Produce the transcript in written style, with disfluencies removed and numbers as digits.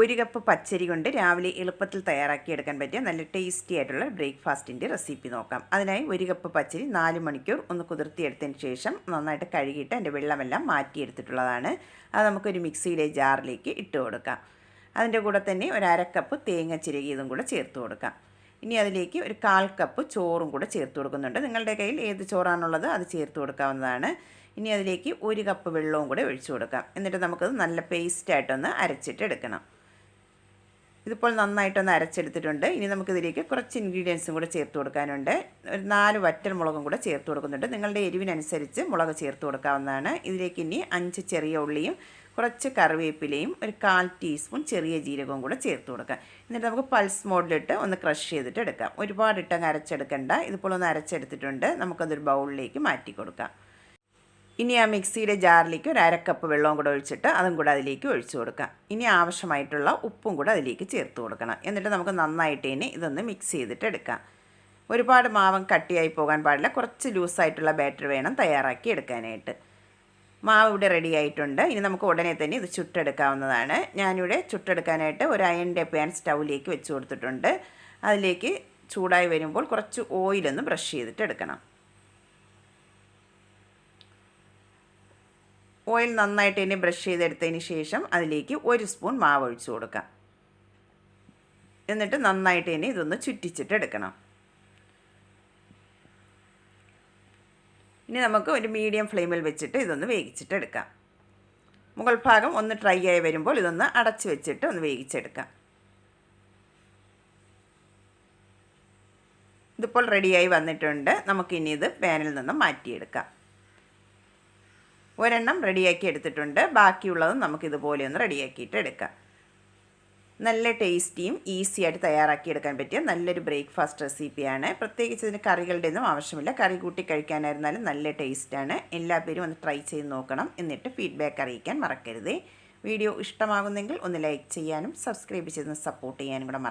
ഒരു കപ്പ് പച്ചരി കൊണ്ട് രാവിലെ എളുപ്പത്തിൽ തയ്യാറാക്കിയെടുക്കാൻ പറ്റിയ നല്ല ടേസ്റ്റി ആയിട്ടുള്ള ബ്രേക്ക്ഫാസ്റ്റിൻ്റെ റെസിപ്പി നോക്കാം. അതിനായി ഒരു കപ്പ് പച്ചരി 4 മണിക്കൂർ ഒന്ന് കുതിർത്തിയെടുത്തതിന് ശേഷം നന്നായിട്ട് കഴുകിയിട്ട് അതിൻ്റെ വെള്ളമെല്ലാം മാറ്റിയെടുത്തിട്ടുള്ളതാണ്. അത് നമുക്കൊരു മിക്സിയിലെ ജാറിലേക്ക് ഇട്ട് കൊടുക്കാം. അതിൻ്റെ കൂടെ തന്നെ ഒരു അരക്കപ്പ് തേങ്ങ ചിരകിയതും കൂടെ ചേർത്ത് കൊടുക്കാം. ഇനി അതിലേക്ക് ഒരു 1/4 കപ്പ് ചോറും കൂടെ ചേർത്ത് കൊടുക്കുന്നുണ്ട്. നിങ്ങളുടെ കയ്യിൽ ഏത് ചോറാണുള്ളത് അത് ചേർത്ത് കൊടുക്കാവുന്നതാണ്. ഇനി അതിലേക്ക് 1 കപ്പ് വെള്ളവും കൂടെ ഒഴിച്ചു കൊടുക്കാം. എന്നിട്ട് നമുക്കത് നല്ല പേസ്റ്റായിട്ടൊന്ന് അരച്ചിട്ട് എടുക്കണം. ഇതിപ്പോൾ നന്നായിട്ടൊന്ന് അരച്ചെടുത്തിട്ടുണ്ട്. ഇനി നമുക്കിതിലേക്ക് കുറച്ച് ഇൻഗ്രീഡിയൻസും കൂടെ ചേർത്ത് കൊടുക്കാനുണ്ട്. ഒരു 4 വറ്റൽ മുളകും കൂടെ ചേർത്ത് കൊടുക്കുന്നുണ്ട്. നിങ്ങളുടെ എരിവിനനുസരിച്ച് മുളക് ചേർത്ത് കൊടുക്കാവുന്നതാണ്. ഇതിലേക്ക് ഇനി 5 ചെറിയ ഉള്ളിയും കുറച്ച് കറിവേപ്പിലയും ഒരു 1/4 ടീസ്പൂൺ ചെറിയ ജീരകവും കൂടെ ചേർത്ത് കൊടുക്കാം. എന്നിട്ട് നമുക്ക് പൾസ് മോഡിലിട്ട് ഒന്ന് ക്രഷ് ചെയ്തിട്ട് എടുക്കാം. ഒരുപാട് ഇട്ടങ്ങ് അരച്ചെടുക്കണ്ട. ഇതിപ്പോൾ ഒന്ന് അരച്ചെടുത്തിട്ടുണ്ട്. നമുക്കതൊരു ബൗളിലേക്ക് മാറ്റി കൊടുക്കാം. ഇനി ആ മിക്സിയുടെ ജാറിലേക്ക് ഒരു അരക്കപ്പ് വെള്ളവും കൂടെ ഒഴിച്ചിട്ട് അതും കൂടെ അതിലേക്ക് ഒഴിച്ചു കൊടുക്കാം. ഇനി ആവശ്യമായിട്ടുള്ള ഉപ്പും കൂടെ അതിലേക്ക് ചേർത്ത് കൊടുക്കണം. എന്നിട്ട് നമുക്ക് നന്നായിട്ട് ഇനി ഇതൊന്ന് മിക്സ് ചെയ്തിട്ട് എടുക്കാം. ഒരുപാട് മാവ് കട്ടിയായി പോകാൻ പാടില്ല. കുറച്ച് ലൂസായിട്ടുള്ള ബാറ്റർ വേണം തയ്യാറാക്കി എടുക്കാനായിട്ട്. മാവ് ഇവിടെ റെഡി ആയിട്ടുണ്ട്. ഇനി നമുക്ക് ഉടനെ തന്നെ ഇത് ചുട്ടെടുക്കാവുന്നതാണ്. ഞാനിവിടെ ചുട്ടെടുക്കാനായിട്ട് ഒരു അയണിൻ്റെ പാൻ സ്റ്റൗവിലേക്ക് വെച്ച് കൊടുത്തിട്ടുണ്ട്. അതിലേക്ക് ചൂടായി വരുമ്പോൾ കുറച്ച് ഓയിലൊന്ന് ബ്രഷ് ചെയ്തിട്ട് എടുക്കണം. ഓയിൽ നന്നായിട്ട് ഇനി ബ്രഷ് ചെയ്തെടുത്തതിന് ശേഷം അതിലേക്ക് 1 സ്പൂൺ മാവ് ഒഴിച്ചു കൊടുക്കാം. എന്നിട്ട് നന്നായിട്ട് ഇനി ഇതൊന്ന് ചുറ്റിച്ചിട്ട് എടുക്കണം. ഇനി നമുക്ക് ഒരു മീഡിയം ഫ്ലെയിമിൽ വെച്ചിട്ട് ഇതൊന്ന് വേവിച്ചിട്ട് എടുക്കാം. മുകൾ ഭാഗം ഒന്ന് ഡ്രൈ ആയി വരുമ്പോൾ ഇതൊന്ന് അടച്ചു വെച്ചിട്ട് ഒന്ന് വേവിച്ചെടുക്കാം. ഇതിപ്പോൾ റെഡിയായി വന്നിട്ടുണ്ട്. നമുക്കിനി ഇത് പാനിൽ നിന്ന് മാറ്റിയെടുക്കാം. ഒരെണ്ണം റെഡിയാക്കി എടുത്തിട്ടുണ്ട്. ബാക്കിയുള്ളതും നമുക്കിതുപോലെ ഒന്ന് റെഡിയാക്കിയിട്ട് എടുക്കാം. നല്ല ടേസ്റ്റിയും ഈസി ആയിട്ട് തയ്യാറാക്കിയെടുക്കാൻ പറ്റിയ നല്ലൊരു ബ്രേക്ക്ഫാസ്റ്റ് റെസിപ്പിയാണ്. പ്രത്യേകിച്ച് ഇതിന് കറികളുടെ ഒന്നും ആവശ്യമില്ല. കറി കൂട്ടി കഴിക്കാനായിരുന്നാലും നല്ല ടേസ്റ്റാണ്. എല്ലാ പേരും ഒന്ന് ട്രൈ ചെയ്ത് നോക്കണം. എന്നിട്ട് ഫീഡ്ബാക്ക് അറിയിക്കാൻ മറക്കരുതേ. വീഡിയോ ഇഷ്ടമാകുന്നെങ്കിൽ ഒന്ന് ലൈക്ക് ചെയ്യാനും സബ്സ്ക്രൈബ് ചെയ്ത് സപ്പോർട്ട് ചെയ്യാനും കൂടെ മറക്കരുത്.